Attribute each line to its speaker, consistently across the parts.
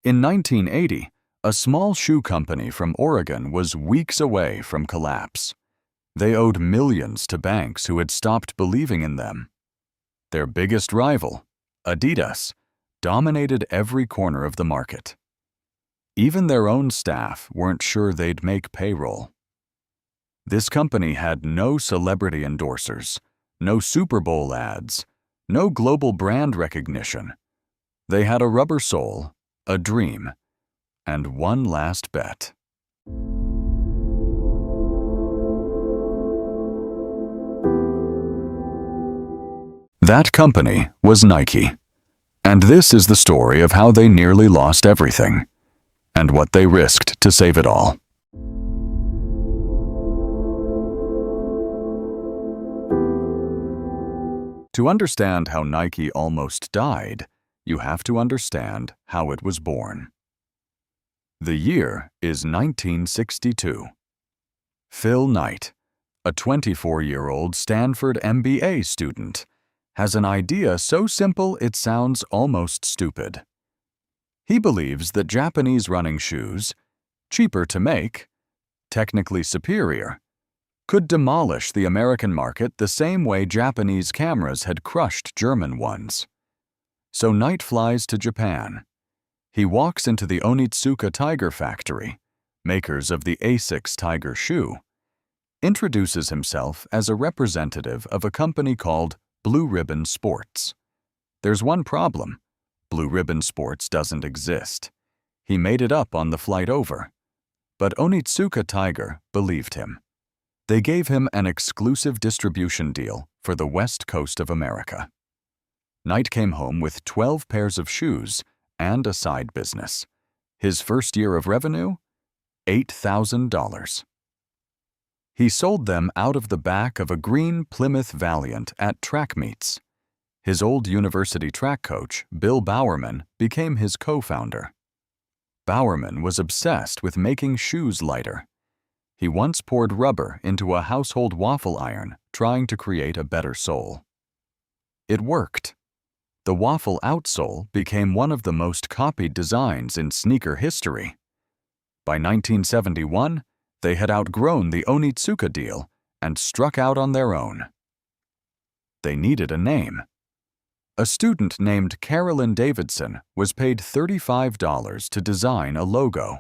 Speaker 1: In 1980, a small shoe company from Oregon was weeks away from collapse. They owed millions to banks who had stopped believing in them. Their biggest rival, Adidas, dominated every corner of the market. Even their own staff weren't sure they'd make payroll. This company had no celebrity endorsers, no Super Bowl ads, no global brand recognition. They had a rubber sole, a dream, and one last bet. That company was Nike. And this is the story of how they nearly lost everything, and what they risked to save it all. To understand how Nike almost died, you have to understand how it was born. The year is 1962. Phil Knight, a 24-year-old Stanford MBA student, has an idea so simple it sounds almost stupid. He believes that Japanese running shoes, cheaper to make, technically superior, could demolish the American market the same way Japanese cameras had crushed German ones. So Knight flies to Japan. He walks into the Onitsuka Tiger factory, makers of the Asics Tiger shoe, introduces himself as a representative of a company called Blue Ribbon Sports. There's one problem. Blue Ribbon Sports doesn't exist. He made it up on the flight over. But Onitsuka Tiger believed him. They gave him an exclusive distribution deal for the West Coast of America. Knight came home with 12 pairs of shoes and a side business. His first year of revenue? $8,000. He sold them out of the back of a green Plymouth Valiant at track meets. His old university track coach, Bill Bowerman, became his co-founder. Bowerman was obsessed with making shoes lighter. He once poured rubber into a household waffle iron, trying to create a better sole. It worked. The waffle outsole became one of the most copied designs in sneaker history. By 1971, they had outgrown the Onitsuka deal and struck out on their own. They needed a name. A student named Carolyn Davidson was paid $35 to design a logo.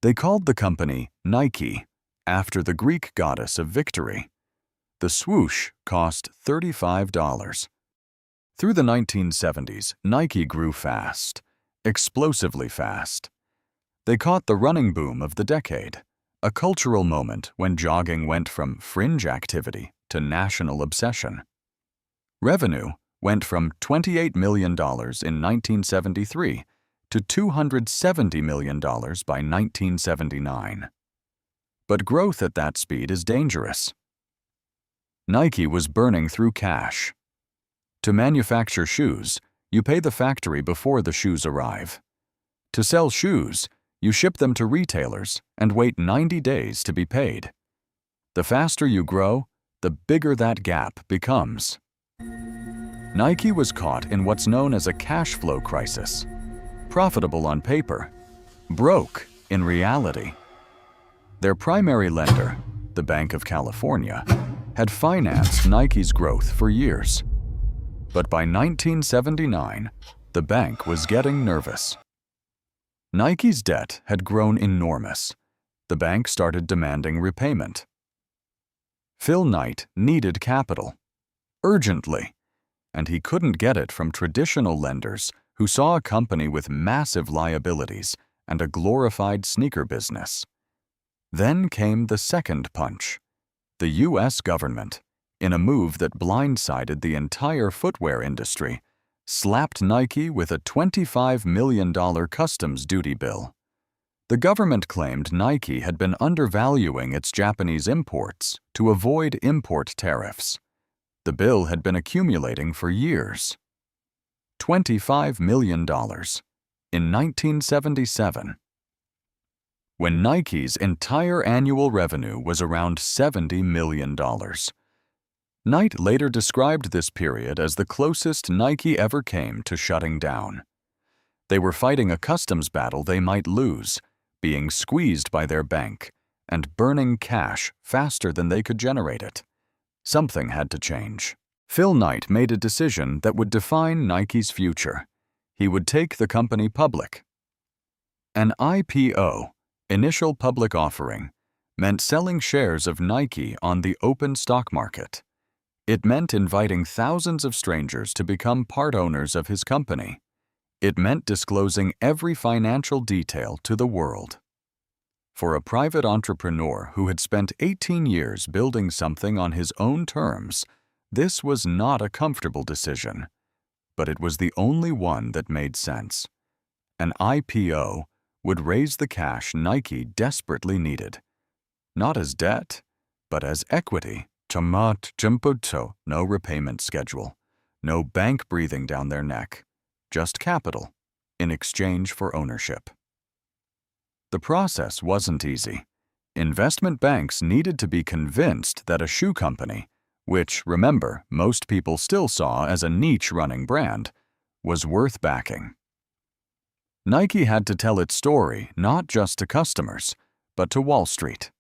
Speaker 1: They called the company Nike, after the Greek goddess of victory. The swoosh cost $35. Through the 1970s, Nike grew fast, explosively fast. They caught the running boom of the decade, a cultural moment when jogging went from fringe activity to national obsession. Revenue went from $28 million in 1973 to $270 million by 1979. But growth at that speed is dangerous. Nike was burning through cash. To manufacture shoes, you pay the factory before the shoes arrive. To sell shoes, you ship them to retailers and wait 90 days to be paid. The faster you grow, the bigger that gap becomes. Nike was caught in what's known as a cash flow crisis. Profitable on paper, broke in reality. Their primary lender, the Bank of California, had financed Nike's growth for years. But by 1979, the bank was getting nervous. Nike's debt had grown enormous. The bank started demanding repayment. Phil Knight needed capital, urgently, and he couldn't get it from traditional lenders who saw a company with massive liabilities and a glorified sneaker business. Then came the second punch. The U.S. government, in a move that blindsided the entire footwear industry, slapped Nike with a $25 million customs duty bill. The government claimed Nike had been undervaluing its Japanese imports to avoid import tariffs. The bill had been accumulating for years. $25 million in 1977. When Nike's entire annual revenue was around $70 million. Knight later described this period as the closest Nike ever came to shutting down. They were fighting a customs battle they might lose, being squeezed by their bank, and burning cash faster than they could generate it. Something had to change. Phil Knight made a decision that would define Nike's future. He would take the company public. An IPO, initial public offering, meant selling shares of Nike on the open stock market. It meant inviting thousands of strangers to become part owners of his company. It meant disclosing every financial detail to the world. For a private entrepreneur who had spent 18 years building something on his own terms, this was not a comfortable decision, but it was the only one that made sense. An IPO would raise the cash Nike desperately needed, not as debt, but as equity. No repayment schedule, no bank breathing down their neck, just capital in exchange for ownership. The process wasn't easy. Investment banks needed to be convinced that a shoe company, which, remember, most people still saw as a niche-running brand, was worth backing. Nike had to tell its story not just to customers, but to Wall Street.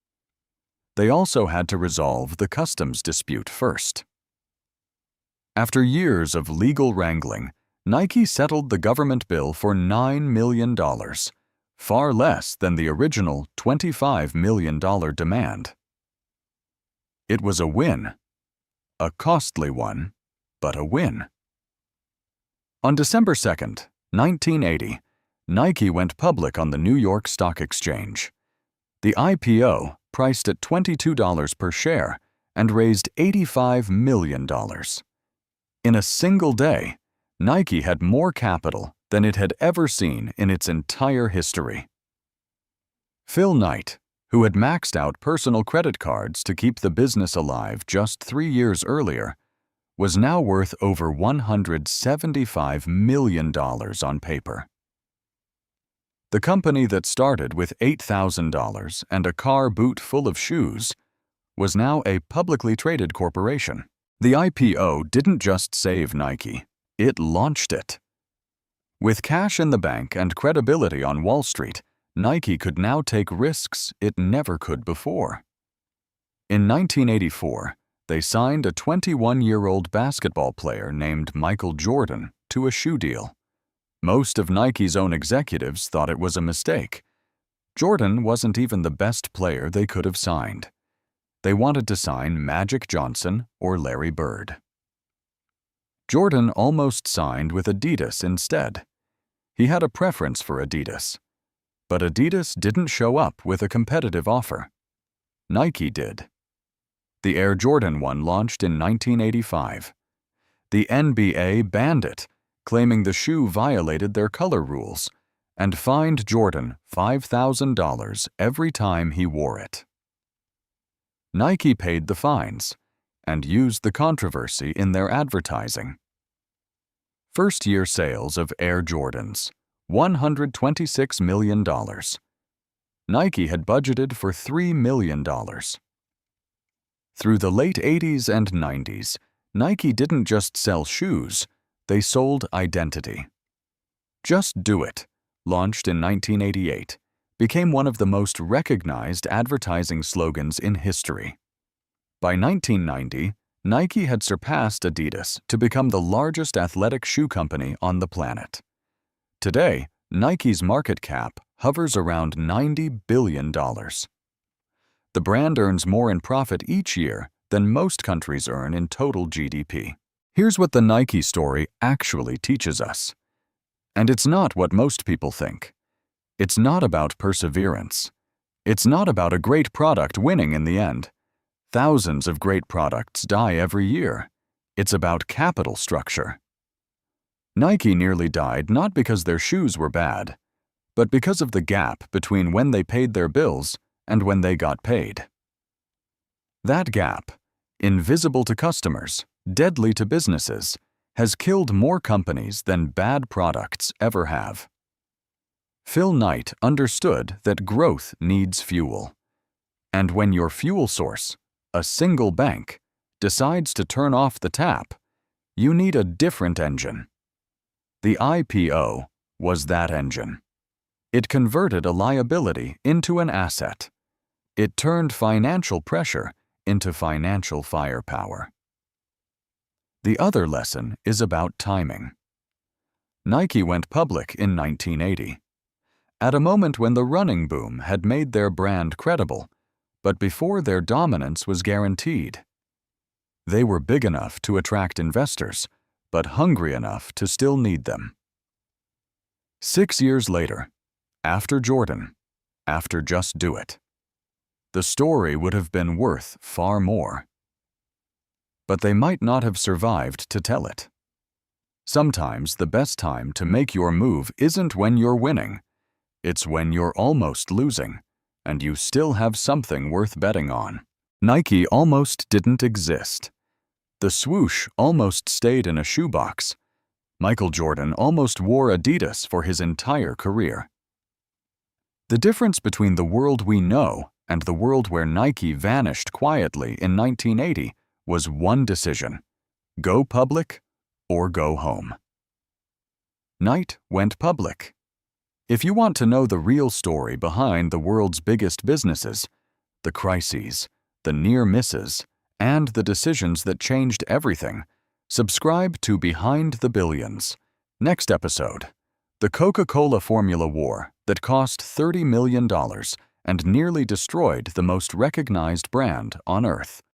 Speaker 1: They also had to resolve the customs dispute first. After years of legal wrangling, Nike settled the government bill for $9 million, far less than the original $25 million demand. It was a win. A costly one, but a win. On December 2, 1980, Nike went public on the New York Stock Exchange. The IPO, priced at $22 per share, and raised $85 million. In a single day, Nike had more capital than it had ever seen in its entire history. Phil Knight, who had maxed out personal credit cards to keep the business alive just 3 years earlier, was now worth over $175 million on paper. The company that started with $8,000 and a car boot full of shoes was now a publicly traded corporation. The IPO didn't just save Nike, it launched it. With cash in the bank and credibility on Wall Street, Nike could now take risks it never could before. In 1984, they signed a 21-year-old basketball player named Michael Jordan to a shoe deal. Most of Nike's own executives thought it was a mistake. Jordan wasn't even the best player they could have signed. They wanted to sign Magic Johnson or Larry Bird. Jordan almost signed with Adidas instead. He had a preference for Adidas. But Adidas didn't show up with a competitive offer. Nike did. The Air Jordan 1 launched in 1985. The NBA banned it, claiming the shoe violated their color rules, and fined Jordan $5,000 every time he wore it. Nike paid the fines and used the controversy in their advertising. First-year sales of Air Jordans, $126 million. Nike had budgeted for $3 million. Through the late 80s and 90s, Nike didn't just sell shoes, they sold identity. Just Do It, launched in 1988, became one of the most recognized advertising slogans in history. By 1990, Nike had surpassed Adidas to become the largest athletic shoe company on the planet. Today, Nike's market cap hovers around $90 billion. The brand earns more in profit each year than most countries earn in total GDP. Here's what the Nike story actually teaches us. And it's not what most people think. It's not about perseverance. It's not about a great product winning in the end. Thousands of great products die every year. It's about capital structure. Nike nearly died not because their shoes were bad, but because of the gap between when they paid their bills and when they got paid. That gap, invisible to customers, deadly to businesses, has killed more companies than bad products ever have. Phil Knight understood that growth needs fuel. And when your fuel source, a single bank, decides to turn off the tap, you need a different engine. The IPO was that engine. It converted a liability into an asset. It turned financial pressure into financial firepower. The other lesson is about timing. Nike went public in 1980, at a moment when the running boom had made their brand credible, but before their dominance was guaranteed. They were big enough to attract investors, but hungry enough to still need them. 6 years later, after Jordan, after Just Do It, the story would have been worth far more. But they might not have survived to tell it. Sometimes the best time to make your move isn't when you're winning. It's when you're almost losing, and you still have something worth betting on. Nike almost didn't exist. The swoosh almost stayed in a shoebox. Michael Jordan almost wore Adidas for his entire career. The difference between the world we know and the world where Nike vanished quietly in 1980 was one decision: go public or go home. Nike went public. If you want to know the real story behind the world's biggest businesses, the crises, the near misses, and the decisions that changed everything, subscribe to Behind the Billions. Next episode: the Coca-Cola formula war that cost $30 million and nearly destroyed the most recognized brand on Earth.